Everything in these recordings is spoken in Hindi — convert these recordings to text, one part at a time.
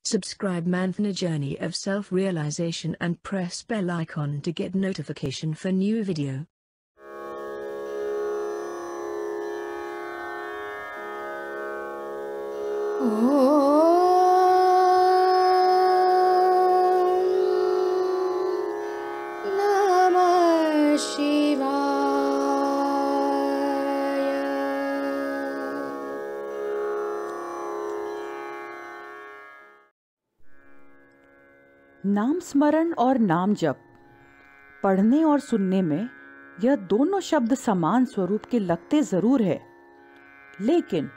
Subscribe Manfna Journey of Self-Realization and press bell icon to get notification for new video. नाम स्मरण और नाम जप पढ़ने और सुनने में यह दोनों शब्द समान स्वरूप के लगते जरूर है, लेकिन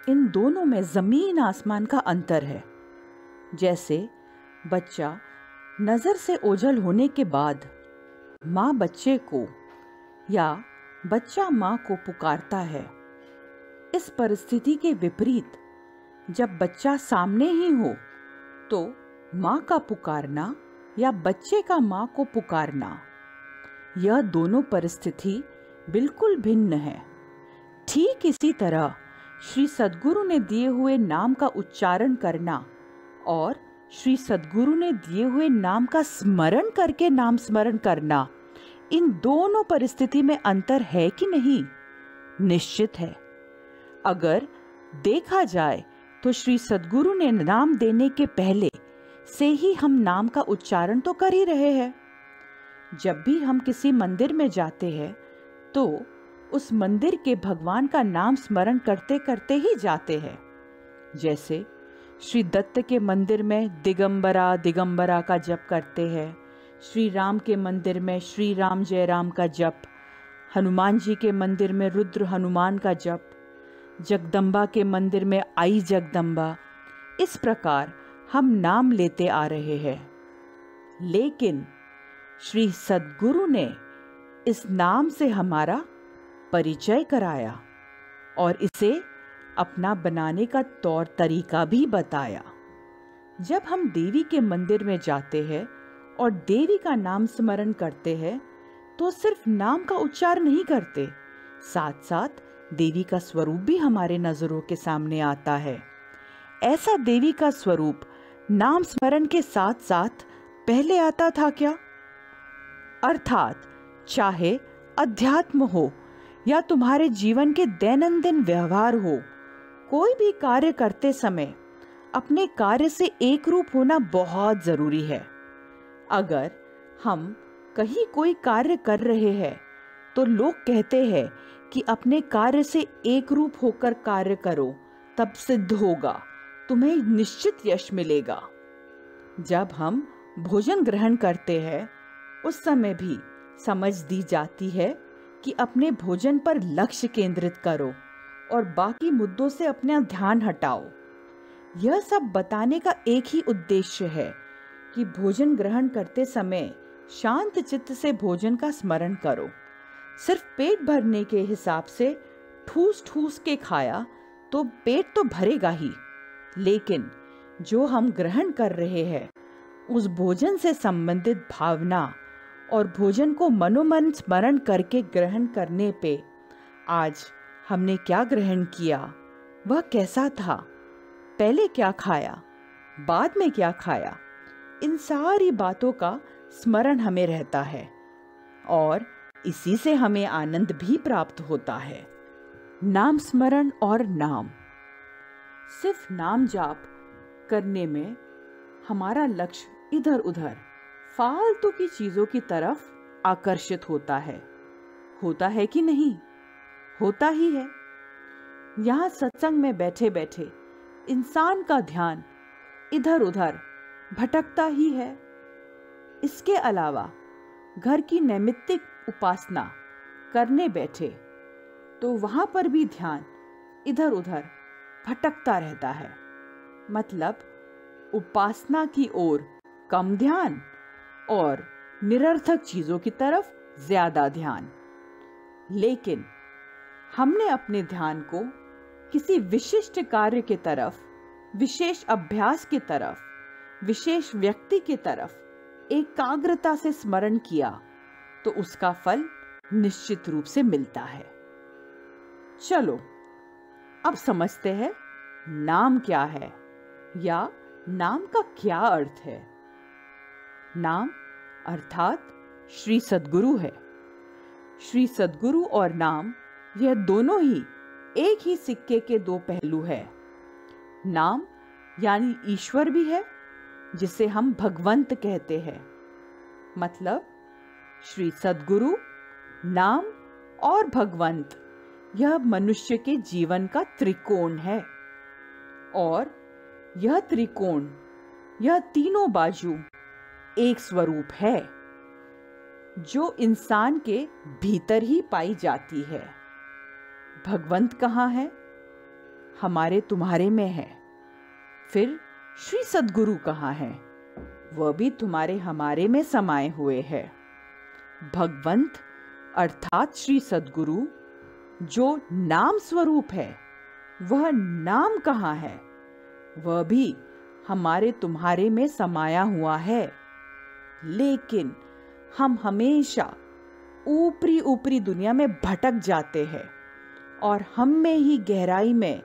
इन दोनों में जमीन आसमान का अंतर है। जैसे बच्चा नजर से ओझल होने के बाद माँ बच्चे को या बच्चा माँ को पुकारता है। इस परिस्थिति के विपरीत जब बच्चा सामने ही हो तो माँ का पुकारना या बच्चे का माँ को पुकारना, यह दोनों परिस्थिति बिल्कुल भिन्न है। ठीक इसी तरह श्री सद्गुरु ने दिए हुए नाम का उच्चारण करना और श्री सद्गुरु ने दिए हुए नाम का स्मरण करके नाम स्मरण करना, इन दोनों परिस्थिति में अंतर है कि नहीं? निश्चित है। अगर देखा जाए तो श्री सद्गुरु ने नाम देने के पहले से ही हम नाम का उच्चारण तो कर ही रहे हैं। जब भी हम किसी मंदिर में जाते हैं तो उस मंदिर के भगवान का नाम स्मरण करते करते ही जाते हैं। जैसे श्री दत्त के मंदिर में दिगंबरा दिगंबरा का जप करते हैं, श्री राम के मंदिर में श्री राम जय राम का जप, हनुमान जी के मंदिर में रुद्र हनुमान का जप, जगदम्बा के मंदिर में आई जगदम्बा। इस प्रकार हम नाम लेते आ रहे हैं, लेकिन श्री सद्गुरु ने इस नाम से हमारा परिचय कराया और इसे अपना बनाने का तौर तरीका भी बताया। जब हम देवी के मंदिर में जाते हैं और देवी का नाम स्मरण करते हैं तो सिर्फ नाम का उच्चारण नहीं करते, साथ साथ देवी का स्वरूप भी हमारे नजरों के सामने आता है। ऐसा देवी का स्वरूप नाम स्मरण के साथ साथ पहले आता था क्या? अर्थात चाहे अध्यात्म हो या तुम्हारे जीवन के दैनंदिन व्यवहार हो, कोई भी कार्य करते समय अपने कार्य से एक रूप होना बहुत जरूरी है। अगर हम कहीं कोई कार्य कर रहे हैं तो लोग कहते हैं कि अपने कार्य से एक रूप होकर कार्य करो, तब सिद्ध होगा, तुम्हें निश्चित यश मिलेगा। जब हम भोजन ग्रहण करते हैं उस समय भी समझ दी जाती है कि अपने भोजन पर लक्ष्य केंद्रित करो और बाकी मुद्दों से अपना ध्यान हटाओ। यह सब बताने का एक ही उद्देश्य है कि भोजन ग्रहण करते समय शांत चित्त से भोजन का स्मरण करो। सिर्फ पेट भरने के हिसाब से ठूस ठूस के खाया तो पेट तो भरेगा ही, लेकिन जो हम ग्रहण कर रहे हैं उस भोजन से संबंधित भावना और भोजन को मनोमन स्मरण करके ग्रहण करने पे आज हमने क्या ग्रहण किया, वह कैसा था, पहले क्या खाया, बाद में क्या खाया, इन सारी बातों का स्मरण हमें रहता है और इसी से हमें आनंद भी प्राप्त होता है। नाम स्मरण और नाम, सिर्फ नाम जाप करने में हमारा लक्ष्य इधर उधर फालतू की चीजों की तरफ आकर्षित होता है कि नहीं? होता ही है। यहाँ सत्संग में बैठे बैठे इंसान का ध्यान इधर उधर भटकता ही है। इसके अलावा घर की नैमित्तिक उपासना करने बैठे तो वहां पर भी ध्यान इधर उधर भटकता रहता है। मतलब उपासना की ओर कम ध्यान और निरर्थक चीजों की तरफ ज्यादा ध्यान। लेकिन हमने अपने ध्यान को किसी विशिष्ट कार्य की तरफ, विशेष अभ्यास की तरफ, विशेष व्यक्ति की तरफ एकाग्रता से स्मरण किया तो उसका फल निश्चित रूप से मिलता है। चलो अब समझते हैं नाम क्या है या नाम का क्या अर्थ है? नाम अर्थात श्री सद्गुरु है। श्री सद्गुरु और नाम यह दोनों ही एक ही सिक्के के दो पहलू है। नाम यानी ईश्वर भी है, जिसे हम भगवंत कहते हैं। मतलब श्री सद्गुरु, नाम और भगवंत यह मनुष्य के जीवन का त्रिकोण है। और यह त्रिकोण, यह तीनों बाजू एक स्वरूप है जो इंसान के भीतर ही पाई जाती है। भगवंत कहाँ है? हमारे तुम्हारे में है। फिर श्री सद्गुरु कहाँ है? वह भी तुम्हारे हमारे में समाये हुए है। भगवंत अर्थात श्री सद्गुरु जो नाम स्वरूप है, वह नाम कहाँ है? वह भी हमारे तुम्हारे में समाया हुआ है। लेकिन हम हमेशा ऊपरी ऊपरी दुनिया में भटक जाते हैं और हम में ही गहराई में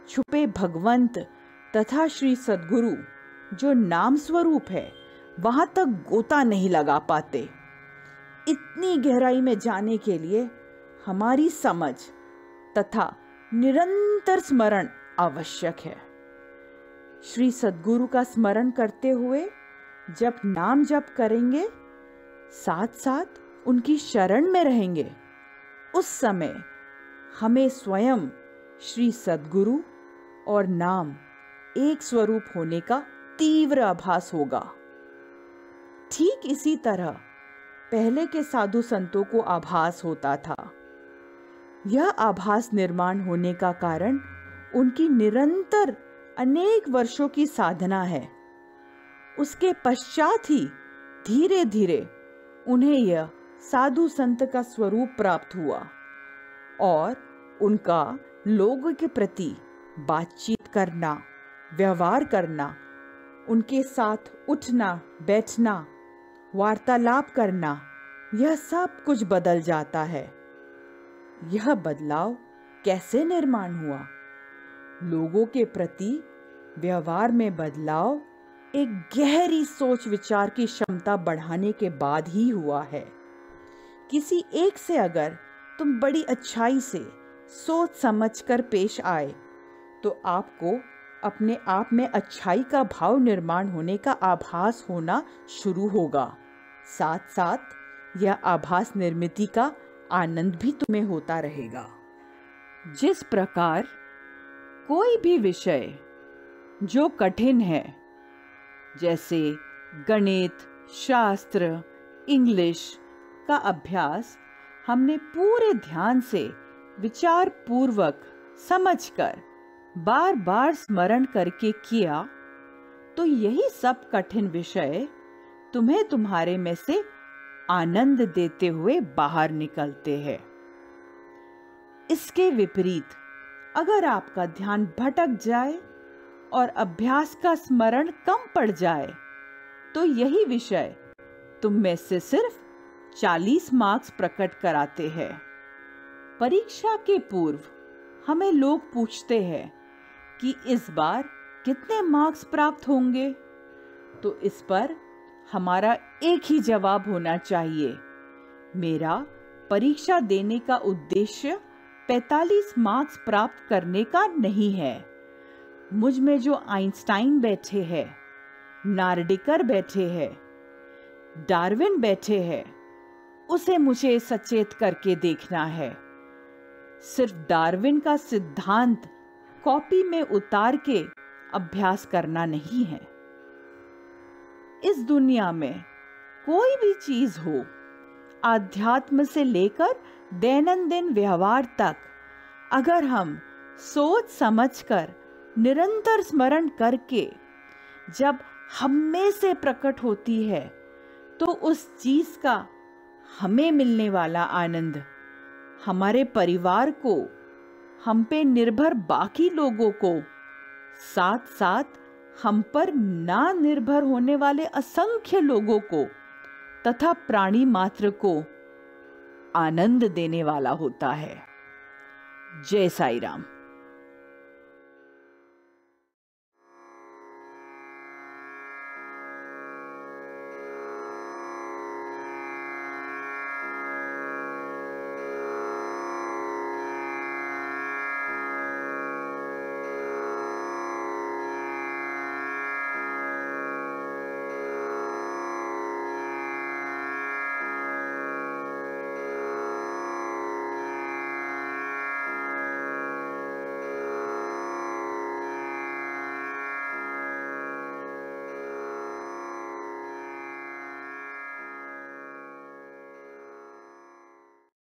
छुपे भगवंत तथा श्री सद्गुरु जो नाम स्वरूप है, वहां तक गोता नहीं लगा पाते। इतनी गहराई में जाने के लिए हमारी समझ तथा निरंतर स्मरण आवश्यक है। श्री सद्गुरु का स्मरण करते हुए जब नाम जप करेंगे, साथ साथ उनकी शरण में रहेंगे, उस समय हमें स्वयं श्री सद्गुरु और नाम एक स्वरूप होने का तीव्र आभास होगा। ठीक इसी तरह पहले के साधु संतों को आभास होता था। यह आभास निर्माण होने का कारण उनकी निरंतर अनेक वर्षों की साधना है। उसके पश्चात ही धीरे धीरे उन्हें यह साधु संत का स्वरूप प्राप्त हुआ और उनका लोगों के प्रति बातचीत करना, व्यवहार करना, उनके साथ उठना बैठना, वार्तालाप करना, यह सब कुछ बदल जाता है। यह बदलाव कैसे निर्माण हुआ? लोगों के प्रति व्यवहार में बदलाव एक गहरी सोच विचार की क्षमता बढ़ाने के बाद ही हुआ है। किसी एक से अगर तुम बड़ी अच्छाई से सोच समझकर पेश आए तो आपको अपने आप में अच्छाई का भाव निर्माण होने का आभास होना शुरू होगा। साथ साथ यह आभास निर्मिति का आनंद भी तुम्हें होता रहेगा। जिस प्रकार कोई भी विषय जो कठिन है, जैसे गणित, शास्त्र, इंग्लिश का अभ्यास हमने पूरे ध्यान से विचार पूर्वक समझकर बार बार स्मरण करके किया, तो यही सब कठिन विषय तुम्हें तुम्हारे में से आनंद देते हुए बाहर निकलते हैं। इसके विपरीत अगर आपका ध्यान भटक जाए और अभ्यास का स्मरण कम पड़ जाए, तो यही विषय तुम में से सिर्फ 40 मार्क्स प्रकट कराते हैं। परीक्षा के पूर्व हमें लोग पूछते हैं कि इस बार कितने मार्क्स प्राप्त होंगे, तो इस पर हमारा एक ही जवाब होना चाहिए, मेरा परीक्षा देने का उद्देश्य 45 मार्क्स प्राप्त करने का नहीं है। मुझ में जो आइंस्टाइन बैठे हैं, नार्डिकर बैठे हैं, डार्विन बैठे हैं, उसे मुझे सचेत करके देखना है। सिर्फ डार्विन का सिद्धांत कॉपी में उतार के अभ्यास करना नहीं है। इस दुनिया में कोई भी चीज हो, आध्यात्म से लेकर दैनंदिन व्यवहार तक, अगर हम सोच समझकर निरंतर स्मरण करके जब हम में से प्रकट होती है, तो उस चीज का हमें मिलने वाला आनंद हमारे परिवार को, हम पे निर्भर बाकी लोगों को, साथ साथ हम पर ना निर्भर होने वाले असंख्य लोगों को तथा प्राणी मात्र को आनंद देने वाला होता है। जय साईं राम।